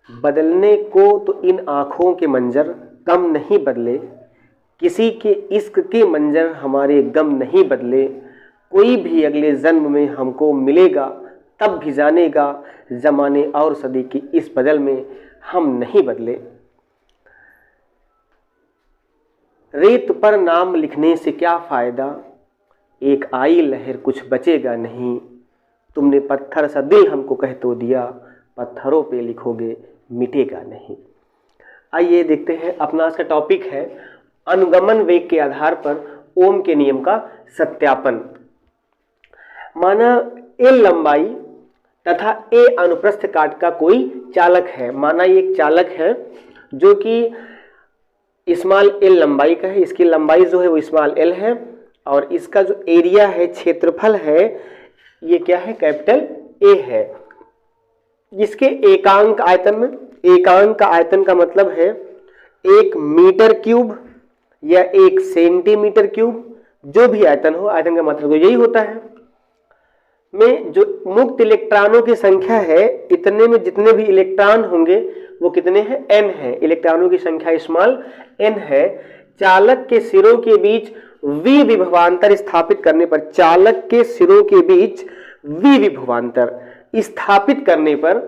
बदलने को तो इन आँखों के मंजर कम नहीं बदले, किसी के इश्क के मंजर हमारे गम नहीं बदले, कोई भी अगले जन्म में हमको मिलेगा तब भी जानेगा, ज़माने और सदी की इस बदल में हम नहीं बदले। रेत पर नाम लिखने से क्या फ़ायदा, एक आई लहर कुछ बचेगा नहीं, तुमने पत्थर सा दिल हमको कह तो दिया, पत्थरों पे लिखोगे मिटेगा नहीं। आइए देखते हैं, अपना आज का टॉपिक है अनुगमन वेग के आधार पर ओम के नियम का सत्यापन। माना एल लंबाई तथा ए अनुप्रस्थ काट का कोई चालक है। माना ये एक चालक है जो कि स्मॉल एल लंबाई का है, इसकी लंबाई जो है वो स्मॉल एल है, और इसका जो एरिया है, क्षेत्रफल है, ये क्या है, कैपिटल ए है। इसके एकांक आयतन में, एकांक का आयतन का मतलब है 1 मीटर क्यूब या 1 सेंटीमीटर क्यूब, जो भी आयतन हो, आयतन का मतलब तो यही होता है। में जो मुक्त इलेक्ट्रॉनों की संख्या है, इतने में जितने भी इलेक्ट्रॉन होंगे वो कितने हैं, n है। इलेक्ट्रॉनों की संख्या स्मॉल n है। चालक के सिरों के बीच v विभवांतर स्थापित करने पर, चालक के सिरों के बीच v विभवांतर स्थापित करने पर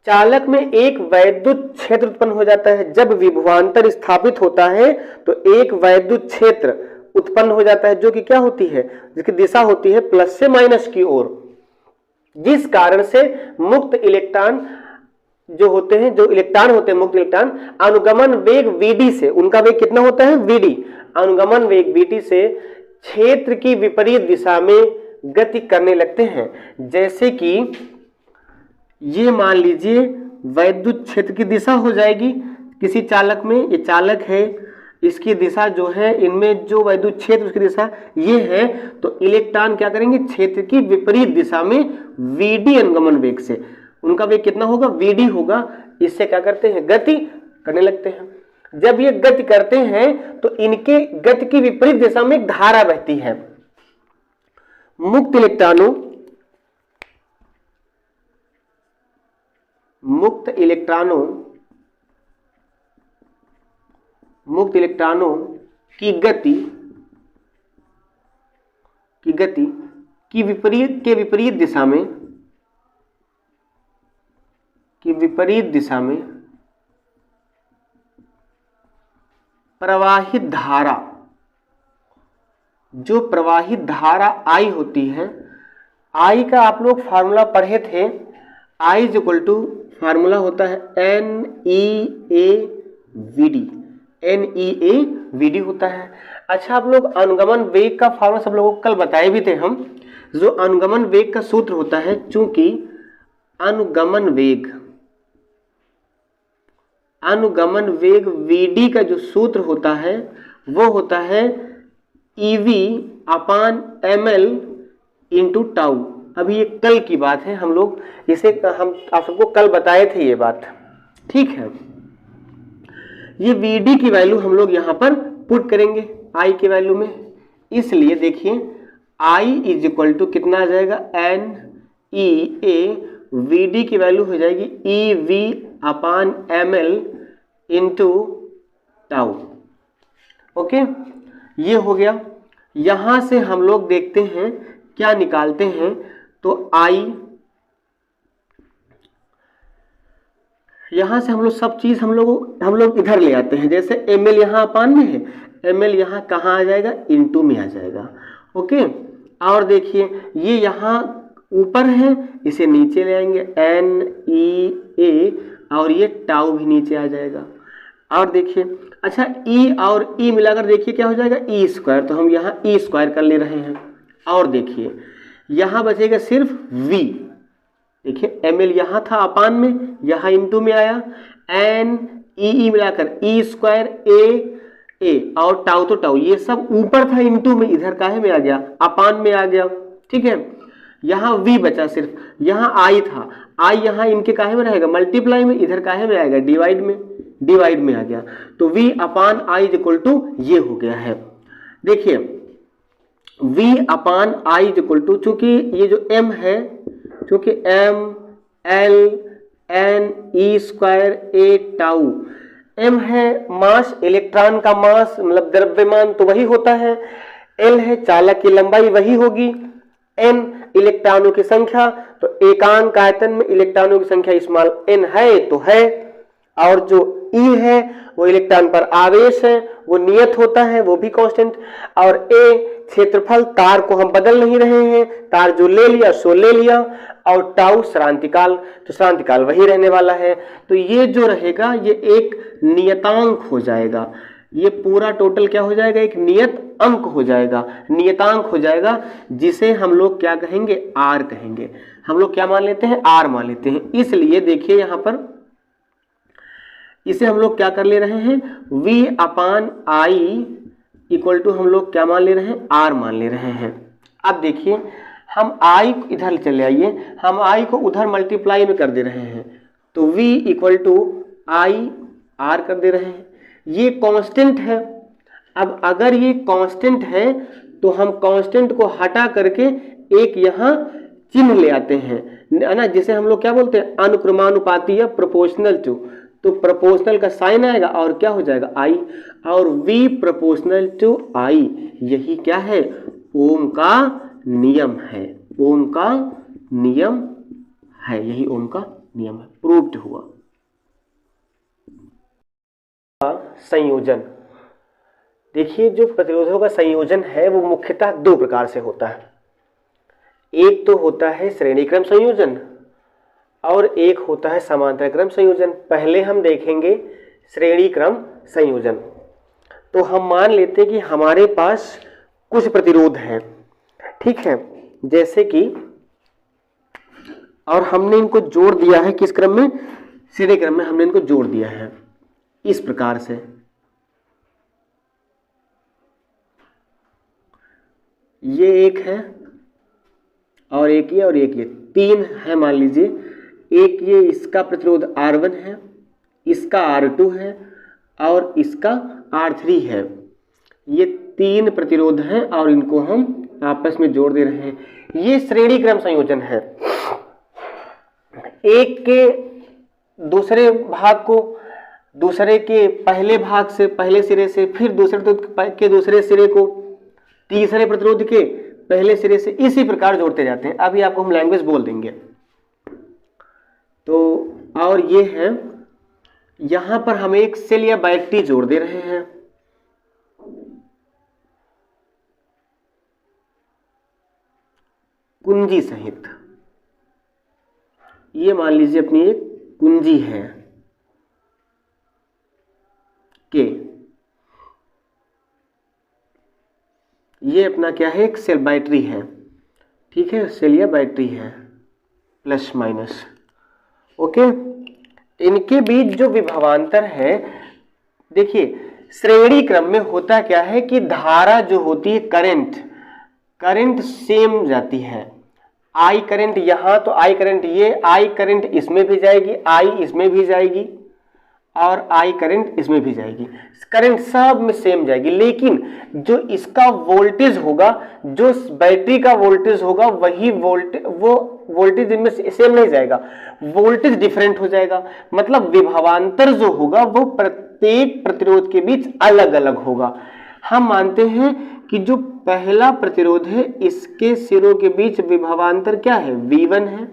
चालक में एक वैद्युत क्षेत्र उत्पन्न हो जाता है। जब विभवांतर स्थापित होता है तो एक वैद्युत क्षेत्र उत्पन्न हो जाता है, जो कि क्या होती है, जिसकी दिशा होती है प्लस से माइनस की ओर, जिस कारण से मुक्त इलेक्ट्रॉन जो होते हैं, जो इलेक्ट्रॉन होते हैं मुक्त इलेक्ट्रॉन, अनुगमन वेग vd से, उनका वेग कितना होता है, vd, अनुगमन वेग vd से क्षेत्र की विपरीत दिशा में गति करने लगते हैं। जैसे कि ये मान लीजिए वैद्युत क्षेत्र की दिशा हो जाएगी किसी चालक में, ये चालक है, इसकी दिशा जो है, इनमें जो वैद्युत क्षेत्र उसकी दिशा ये है, तो इलेक्ट्रॉन क्या करेंगे, क्षेत्र की विपरीत दिशा में vd अनुगमन वेग से, उनका वेग कितना होगा, vd होगा, इससे क्या करते हैं, गति करने लगते हैं। जब ये गति करते हैं तो इनके गति की विपरीत दिशा में एक धारा बहती है। मुक्त इलेक्ट्रॉनों की गति की विपरीत दिशा में प्रवाहित धारा, जो प्रवाहित धारा I होती है, I का आप लोग फार्मूला पढ़े थे, I is equal to, formula होता है NEAVD होता है। अच्छा, आप लोग अनुगमन वेग का फार्मूला सब लोगों को कल बताए भी थे हम, जो अनुगमन वेग का सूत्र होता है, चूंकि अनुगमन वेग vd का जो सूत्र होता है वो होता है EV/ml इंटू टाउ। अभी ये कल की बात है, हम लोग इसे आप सबको कल बताए थे ये बात, ठीक है। ये vd की वैल्यू हम लोग यहां पर पुट करेंगे I के वैल्यू में, इसलिए देखिए I इज इक्वल टू कितना आ जाएगा, NEA, vd की वैल्यू हो जाएगी EV/ml इंटू टाउ। ओके, ये हो गया। यहां से हम लोग देखते हैं क्या निकालते हैं, तो I, यहां से हम लोग सब चीज हम लोग इधर ले आते हैं। जैसे ml यहां अपान में है, ml यहां कहां आ जाएगा, इनटू में आ जाएगा। ओके, और देखिए ये यहां ऊपर है, इसे नीचे ले आएंगे NEA, और ये टाउ भी नीचे आ जाएगा। और देखिए, अच्छा E और E मिलाकर देखिए क्या हो जाएगा, E², तो हम यहाँ E² कर ले रहे हैं। और देखिए यहाँ बचेगा सिर्फ V, देखिए ml यहाँ था अपान में, यहाँ इनटू में आया, NEE मिलाकर E²A और टाउ तो टाउ, ये सब ऊपर था इनटू में, इधर काहे में आ गया, अपान में आ गया, ठीक है। यहाँ V बचा सिर्फ, यहाँ I था, I यहाँ इनके काहे में रहेगा, मल्टीप्लाई में, इधर काहे में आएगा, डिवाइड में आ गया, तो V/I इज इक्वल टू ये हो गया है। देखिए V/I इज इक्वल टू, चूंकि ये जो M है, चूंकि M, L, Ne²A tau. m है मास, इलेक्ट्रॉन का मास मतलब द्रव्यमान तो वही होता है, l है चालक की लंबाई वही होगी, n इलेक्ट्रॉनों की संख्या, तो एकांक आयतन में इलेक्ट्रॉनों की संख्या स्मॉल n है तो है, और जो E है वो इलेक्ट्रॉन पर आवेश है, वो नियत होता है, वो भी कांस्टेंट, और A क्षेत्रफल, तार को हम बदल नहीं रहे हैं, तार जो ले लिया सो ले लिया, और टाउ श्रांतिकाल, तो श्रांतिकाल वही रहने वाला है। तो ये जो रहेगा ये एक नियतांक हो जाएगा, ये पूरा टोटल क्या हो जाएगा, एक नियत अंक हो जाएगा, नियतांक हो जाएगा, जिसे हम लोग क्या कहेंगे, आर कहेंगे। हम लोग क्या मान लेते हैं, आर मान लेते हैं। इसलिए देखिए यहां पर इसे हम लोग क्या कर ले रहे हैं, V/I इक्वल टू हम लोग क्या मान ले रहे हैं, आर मान ले रहे हैं। अब देखिए हम I इधर चले आइए, हम I को उधर मल्टीप्लाई में कर दे रहे हैं, तो V equal to I R कर दे रहे हैं। ये कांस्टेंट है। अब अगर ये कांस्टेंट है तो हम कांस्टेंट को हटा करके एक यहाँ चिन्ह ले आते हैं, है ना, जिसे हम लोग क्या बोलते हैं, अनुक्रमानुपाती या प्रोपोर्शनल टू। तो प्रोपोर्शनल का साइन आएगा और क्या हो जाएगा, I, और V प्रोपोर्शनल टू I, यही क्या है, ओम का नियम है, ओम का नियम है, यही ओम का नियम है, प्रूव्ड हुआ। संयोजन, देखिए जो प्रतिरोधों का संयोजन है वो मुख्यतः दो प्रकार से होता है। एक तो होता है श्रेणी क्रम संयोजन और एक होता है समांतर क्रम संयोजन। पहले हम देखेंगे श्रेणी क्रम संयोजन। तो हम मान लेते हैं कि हमारे पास कुछ प्रतिरोध हैं, ठीक है, जैसे कि, और हमने इनको जोड़ दिया है किस क्रम में, श्रेणी क्रम में हमने इनको जोड़ दिया है इस प्रकार से। ये एक है और एक ये और एक ये, तीन है मान लीजिए। एक ये इसका प्रतिरोध R1 है, इसका R2 है और इसका R3 है। ये तीन प्रतिरोध हैं और इनको हम आपस में जोड़ दे रहे हैं। ये श्रेणी क्रम संयोजन है। एक के दूसरे भाग को दूसरे के पहले भाग से, पहले सिरे से, फिर दूसरे के दूसरे सिरे को तीसरे प्रतिरोध के पहले सिरे से, इसी प्रकार जोड़ते जाते हैं। अभी आपको हम लैंग्वेज बोल देंगे। तो और ये है, यहां पर हम एक सेल या बैटरी जोड़ दे रहे हैं। कुंजी सहित, ये मान लीजिए अपनी एक कुंजी है के, ये अपना क्या है, एक सेल बैटरी है, ठीक है, सेल या बैटरी है, प्लस माइनस, ओके। इनके बीच जो विभवांतर है, देखिए श्रेणी क्रम में होता क्या है कि धारा जो होती है, करंट सेम जाती है। आई करंट यहाँ, तो आई करंट ये, आई करंट इसमें भी जाएगी, आई इसमें भी जाएगी और आई करंट इसमें भी जाएगी, करंट सब में सेम जाएगी। लेकिन जो इसका वोल्टेज होगा, जो बैटरी का वोल्टेज होगा, वही वोल्टेज इनमें सेम नहीं जाएगा, वोल्टेज डिफरेंट हो जाएगा। मतलब विभवांतर जो होगा वो प्रत्येक प्रतिरोध के बीच अलग अलग होगा। हम मानते हैं कि जो पहला प्रतिरोध है इसके सिरों के बीच विभवांतर क्या है, V1 है।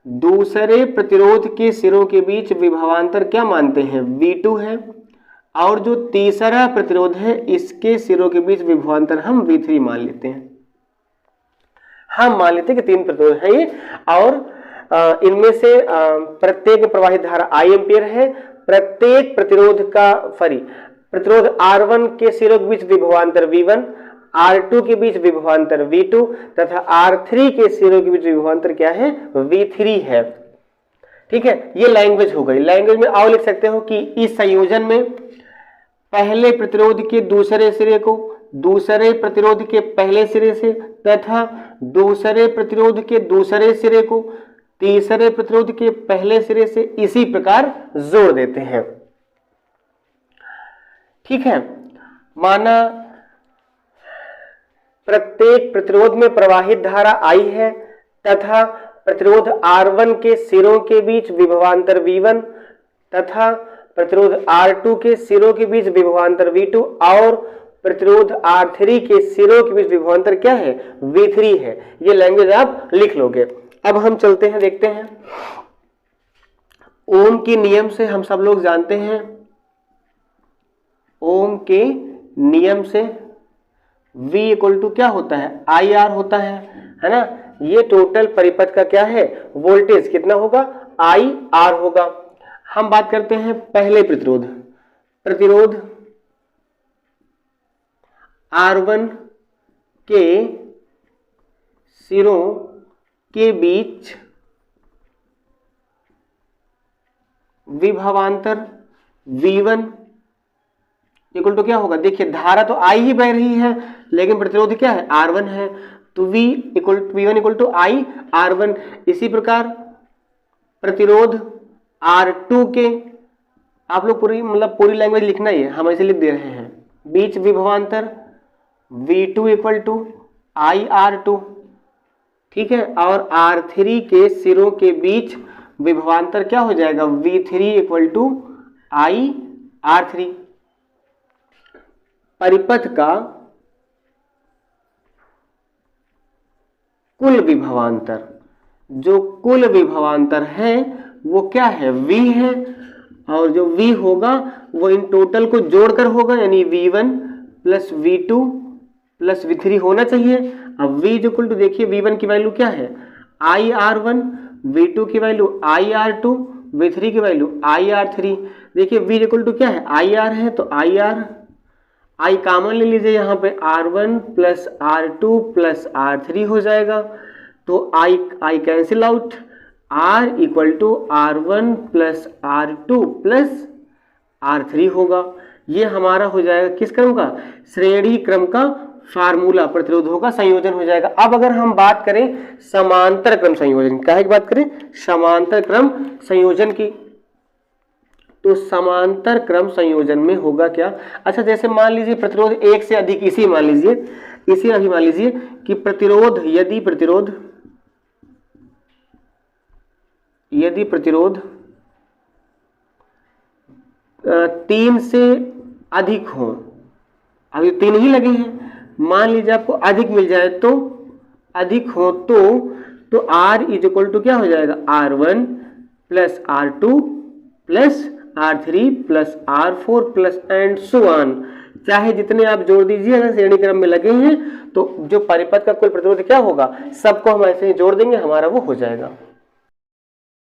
दूसरे प्रतिरोध के सिरों के बीच विभवांतर क्या मानते हैं, V2 है। और जो तीसरा प्रतिरोध है इसके सिरों के बीच विभवांतर हम V3 मान लेते हैं। हम मान लेते हैं कि तीन प्रतिरोध है ये, और इनमें से प्रत्येक प्रवाहित धारा I एम्पियर है। प्रत्येक प्रतिरोध का प्रतिरोध R1 के सिरों के बीच विभवांतर V1, R2 के बीच विभवांतर V2 तथा R3 के सिरों के बीच विभवांतर क्या है, V3 है। ठीक है, ये लैंग्वेज हो गई। लैंग्वेज में और लिख सकते हो कि इस संयोजन में पहले प्रतिरोध के दूसरे सिरे को दूसरे प्रतिरोध के पहले सिरे से तथा दूसरे प्रतिरोध के दूसरे सिरे को तीसरे प्रतिरोध के पहले सिरे से इसी प्रकार जोड़ देते हैं। ठीक है, माना प्रत्येक प्रतिरोध में प्रवाहित धारा I है तथा प्रतिरोध R1 के सिरों के बीच विभवांतर V1 तथा प्रतिरोध R2 के सिरों के बीच विभवांतर V2 और प्रतिरोध R3 के सिरों के बीच विभवांतर क्या है, V3 है। ये लैंग्वेज आप लिख लोगे। अब हम चलते हैं, देखते हैं। ओम के नियम से हम सब लोग जानते हैं, ओम के नियम से V इक्वल टू क्या होता है, IR होता है ना। ये टोटल परिपथ का क्या है, वोल्टेज कितना होगा, IR होगा। हम बात करते हैं पहले प्रतिरोध, प्रतिरोध R1 के सिरों के बीच विभवांतर V1 इक्वल टू क्या होगा, देखिए धारा तो I ही बह रही है लेकिन प्रतिरोध क्या है, R1 है, तो V1 equal to I R1। इसी प्रकार प्रतिरोध R2 के, आप लोग पूरी लैंग्वेज लिखना ही है, हम ऐसे लिख दे रहे हैं, बीच विभवांतर V2 equal to I R2, ठीक है। और R3 के सिरों के बीच विभवांतर क्या हो जाएगा, V3 equal to I R3। परिपथ का कुल विभवांतर, जो कुल विभवांतर है वो क्या है, V है, और जो V होगा वो इन टोटल को जोड़कर होगा, यानी V1 plus V2 plus V3 होना चाहिए। अब V इक्वल टू देखिए V1 की वैल्यू क्या है, IR1, V2 की वैल्यू IR2, V3 की वैल्यू IR3। देखिए V इक्वल टू क्या है, IR है, तो I कॉमन ले लीजिए, यहाँ पे R1 plus R2 plus R3 हो जाएगा, तो I cancel out, R equal to R1 plus R2 plus R3 होगा। ये हमारा हो जाएगा किस क्रम का, श्रेणी क्रम का फार्मूला, प्रतिरोधों का संयोजन हो जाएगा। अब अगर हम बात करें समांतर क्रम संयोजन, क्या है की बात करें, समांतर क्रम संयोजन की, तो समांतर क्रम संयोजन में होगा क्या, अच्छा जैसे मान लीजिए प्रतिरोध एक से अधिक, इसी मान लीजिए कि प्रतिरोध, यदि प्रतिरोध 3 से अधिक हो, अभी 3 ही लगे हैं, मान लीजिए आपको अधिक मिल जाए तो अधिक हो तो R इज इक्वल टू क्या हो जाएगा, R1 plus R2 plus R3 plus R4 plus and so on, चाहे जितने आप जोड़ दीजिए, अगर श्रेणी क्रम में लगे हैं तो जो परिपथ का कुल प्रतिरोध क्या होगा, सबको हम ऐसे ही जोड़ देंगे, हमारा वो हो जाएगा।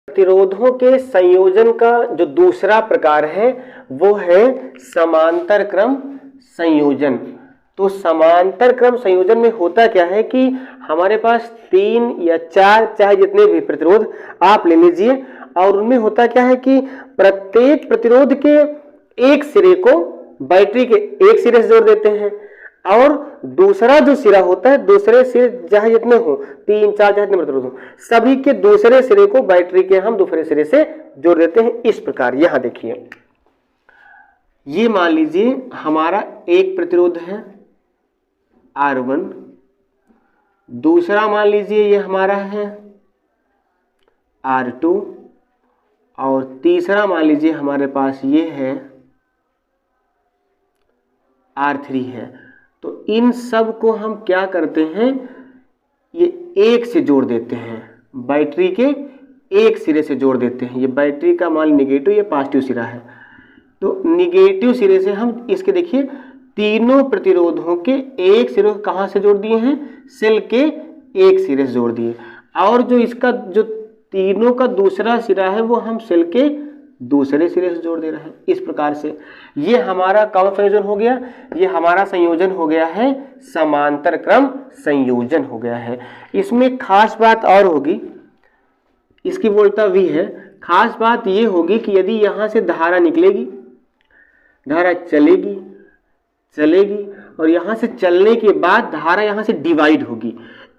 प्रतिरोधों के संयोजन का जो दूसरा प्रकार है वो है समांतर क्रम संयोजन। तो समांतर क्रम संयोजन में होता क्या है कि हमारे पास 3 या 4 चाहे जितने भी प्रतिरोध आप ले लीजिए, और उनमें होता क्या है कि प्रत्येक प्रतिरोध के एक सिरे को बैटरी के एक सिरे से जोड़ देते हैं, और दूसरा जो सिरा होता है, दूसरे सिरे चाहे जितने हो, 3 4 चाहे जितने प्रतिरोध हो, सभी के दूसरे सिरे को बैटरी के हम दूसरे सिरे से जोड़ देते हैं। इस प्रकार यहां देखिए, ये मान लीजिए हमारा एक प्रतिरोध है R1, दूसरा मान लीजिए ये हमारा है R2, और तीसरा मान लीजिए हमारे पास ये है R3 है। तो इन सब को हम क्या करते हैं, ये एक से जोड़ देते हैं, बैटरी के एक सिरे से जोड़ देते हैं। ये बैटरी का मान नेगेटिव, ये पॉजिटिव सिरा है, तो नेगेटिव सिरे से हम इसके देखिए तीनों प्रतिरोधों के एक सिरे कहाँ से जोड़ दिए हैं, सेल के एक सिरे से जोड़ दिए, और जो इसका जो तीनों का दूसरा सिरा है वो हम सेल के दूसरे सिरे से जोड़ दे रहे हैं। इस प्रकार से ये हमारा कौन संयोजन हो गया, ये हमारा संयोजन हो गया है समांतर क्रम संयोजन हो गया है। इसमें खास बात और होगी, इसकी वोल्टता V है, खास बात ये होगी कि यदि यहाँ से धारा निकलेगी, धारा चलेगी और यहाँ से चलने के बाद धारा यहाँ से डिवाइड होगी,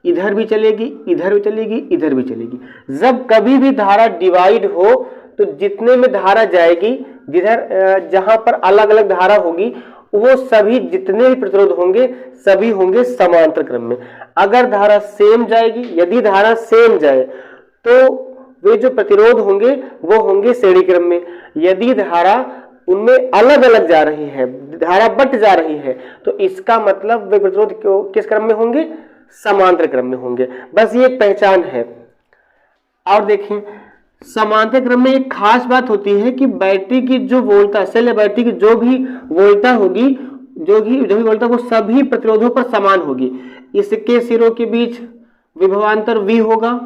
इधर भी चलेगी, इधर भी चलेगी, इधर भी चलेगी। जब कभी भी धारा डिवाइड हो तो जितने में धारा जाएगी, जिधर जहां पर अलग अलग धारा होगी, वो सभी जितने भी प्रतिरोध होंगे सभी होंगे समांतर क्रम में। अगर धारा सेम जाएगी, यदि धारा सेम जाए तो वे जो प्रतिरोध होंगे वो होंगे श्रेणी क्रम में। यदि धारा उनमें अलग अलग जा रही है, धारा बट जा रही है, तो इसका मतलब वे प्रतिरोध किस क्रम में होंगे? समांतर क्रम में होंगे। बस ये एक पहचान है। और देखें, समांतर क्रम में एक खास बात होती है कि बैटरी की जो वोल्टता, सेल या बैटरी की जो भी वोल्टता होगी, जो भी वोल्टता, वो सभी प्रतिरोधों पर समान होगी। इसके सिरों के बीच विभवांतर V होगा,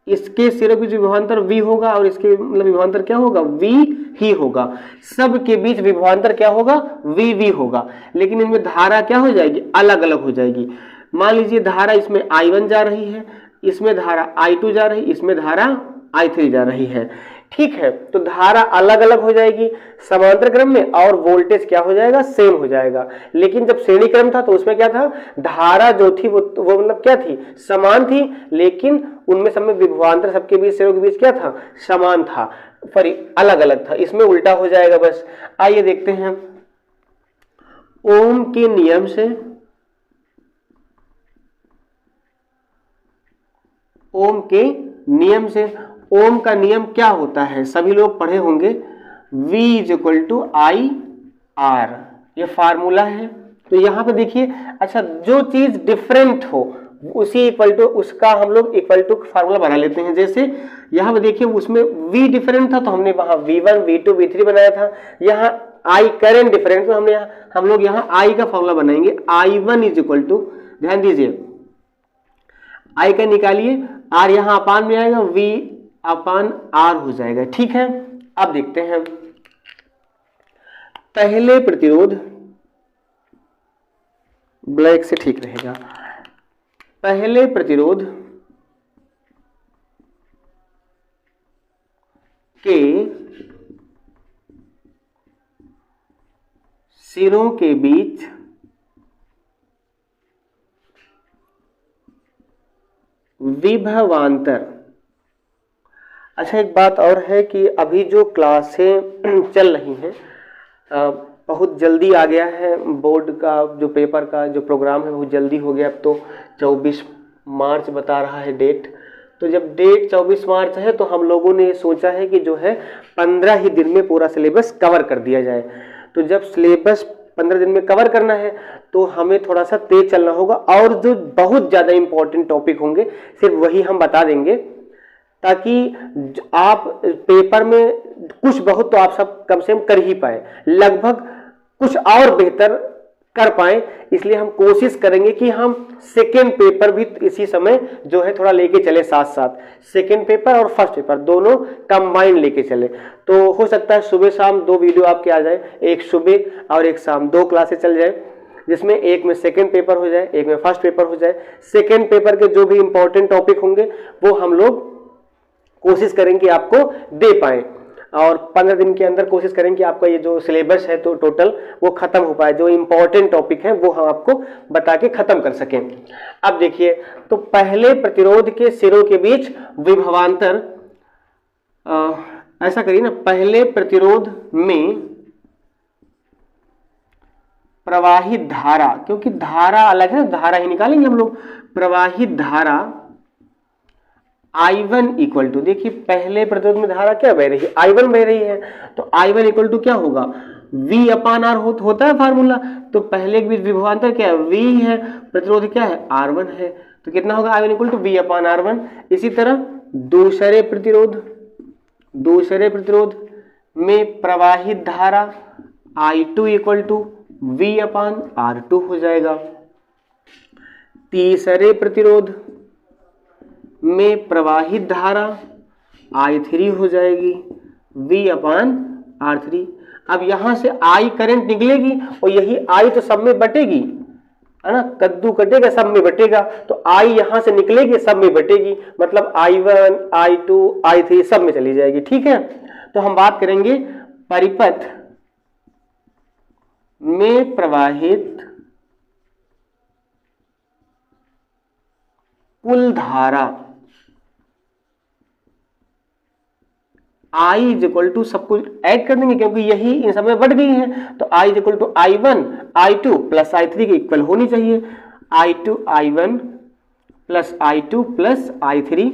इसके सिरों के बीच विभवांतर V होगा, और इसके मतलब विभवांतर क्या होगा? V ही होगा। सब के बीच विभवांतर क्या होगा? VV होगा। लेकिन इनमें धारा क्या हो जाएगी? अलग अलग हो जाएगी। मान लीजिए धारा इसमें I1 जा रही है, इसमें धारा I2 जा रही, इसमें धारा I3 जा रही है। ठीक है, तो धारा अलग अलग हो जाएगी समांतर क्रम में, और वोल्टेज क्या हो जाएगा? सेम हो जाएगा। लेकिन जब श्रेणी क्रम था तो उसमें क्या था? धारा जो थी वो मतलब क्या थी? समान थी, लेकिन उनमें सब में विभवांतर सबके बीच, सिरों के बीच क्या था? समान था, पर अलग अलग था। इसमें उल्टा हो जाएगा। बस आइए देखते हैं। ओम के नियम से, ओम के नियम से, ओम का नियम क्या होता है? सभी लोग पढ़े होंगे, V = I/R, ये फार्मूला है। तो यहां पे देखिए, अच्छा, जो चीज डिफरेंट हो उसी इक्वल टू उसका हम लोग इक्वल टू फार्मूला बना लेते हैं। जैसे यहां पे देखिए, उसमें V डिफरेंट था तो हमने वहां V1, V2, V3 बनाया था। यहाँ I करंट डिफरेंट, तो हम लोग यहाँ I का फार्मूला बनाएंगे। I1 = ध्यान दीजिए, I का निकालिए, R यहाँ अपान में आएगा, V/R हो जाएगा। ठीक है, अब देखते हैं। पहले प्रतिरोध, ब्लैक से ठीक रहेगा, पहले प्रतिरोध के सिरों के बीच विभवांतर। अच्छा, एक बात और है कि अभी जो क्लासें चल रही हैं, बहुत जल्दी आ गया है बोर्ड का जो पेपर का जो प्रोग्राम है, बहुत जल्दी हो गया। अब तो 24 मार्च बता रहा है डेट। तो जब डेट 24 मार्च है तो हम लोगों ने सोचा है कि जो है 15 ही दिन में पूरा सिलेबस कवर कर दिया जाए। तो जब सिलेबस 15 दिन में कवर करना है तो हमें थोड़ा सा तेज चलना होगा, और जो बहुत ज़्यादा इंपॉर्टेंट टॉपिक होंगे सिर्फ वही हम बता देंगे, ताकि आप पेपर में कुछ बहुत तो आप सब कम से कम कर ही पाए, लगभग कुछ और बेहतर कर पाए। इसलिए हम कोशिश करेंगे कि हम सेकेंड पेपर भी इसी समय जो है थोड़ा लेके चले, साथ साथ सेकेंड पेपर और फर्स्ट पेपर दोनों कंबाइन लेके चले। तो हो सकता है सुबह शाम 2 वीडियो आपके आ जाए, एक सुबह और एक शाम, 2 क्लासेस चल जाए, जिसमें एक में सेकेंड पेपर हो जाए, एक में फर्स्ट पेपर हो जाए। सेकेंड पेपर के जो भी इंपॉर्टेंट टॉपिक होंगे वो हम लोग कोशिश करेंगे कि आपको दे पाएं, और 15 दिन के अंदर कोशिश करेंगे कि आपका ये जो सिलेबस है तो टोटल वो खत्म हो पाए, जो इंपॉर्टेंट टॉपिक है वो हम आपको बता के खत्म कर सकें। अब देखिए, तो पहले प्रतिरोध के सिरों के बीच विभवांतर, ऐसा करिए ना, पहले प्रतिरोध में प्रवाहित धारा, क्योंकि धारा अलग है, धारा ही निकालेंगे हम लोग। प्रवाहित धारा I1 = देखिए, पहले प्रतिरोध में धारा क्या बह रही है? I1 बह रही है। तो I1 = क्या होगा? V/R होता है फार्मूला। तो पहले के बीच विभवांतर क्या है? V है, प्रतिरोध क्या है? R1 है। तो कितना होगा? I1 = V/R1। इसी तरह दूसरे प्रतिरोध में प्रवाहित धारा I2 = V/R2 हो जाएगा। तीसरे प्रतिरोध में प्रवाहित धारा I3 हो जाएगी, V/R3। अब यहां से I करंट निकलेगी और यही I तो सब में बटेगी, है ना, कद्दू कटेगा सब में बटेगा, तो I यहां से निकलेगी सब में बटेगी, मतलब I1, I2, I3 सब में चली जाएगी। ठीक है, तो हम बात करेंगे परिपथ में प्रवाहित कुल धारा I = सब कुछ ऐड कर देंगे क्योंकि यही इन सब में बढ़ गई है। तो I = I1 I2 + I3 के इक्वल होनी चाहिए। I1 + I2 + I3।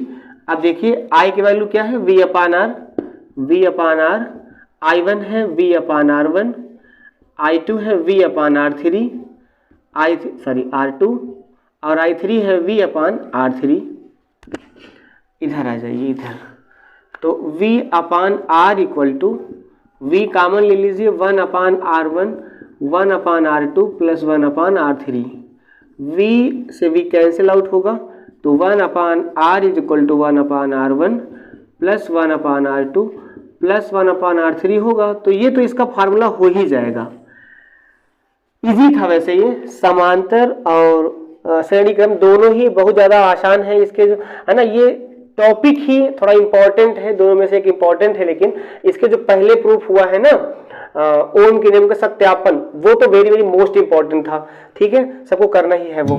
अब देखिए I की वैल्यू क्या है, V upon R, V upon R, I1 है V अपान R1, I2 है V अपान R3, R2 और I3 है V अपान R3। इधर आ जाइए इधर, तो V upon R equal to, V common ले लीजिए, 1 upon R1, 1 upon R2 plus 1 upon R3। V से V कैंसिल आउट होगा, तो 1 upon R is equal to 1 upon R1 plus 1 upon R2 plus 1 upon R3 होगा। तो ये तो इसका फार्मूला हो ही जाएगा। इजी था वैसे ये, समांतर और श्रेणी क्रम दोनों ही बहुत ज़्यादा आसान है। इसके जो है ना, ये टॉपिक ही थोड़ा इम्पोर्टेंट है, दोनों में से एक इम्पोर्टेंट है, लेकिन इसके जो पहले प्रूफ हुआ है ना ओम के नियम का सत्यापन, वो तो वेरी वेरी मोस्ट इम्पोर्टेंट था। ठीक है, सबको करना ही है वो।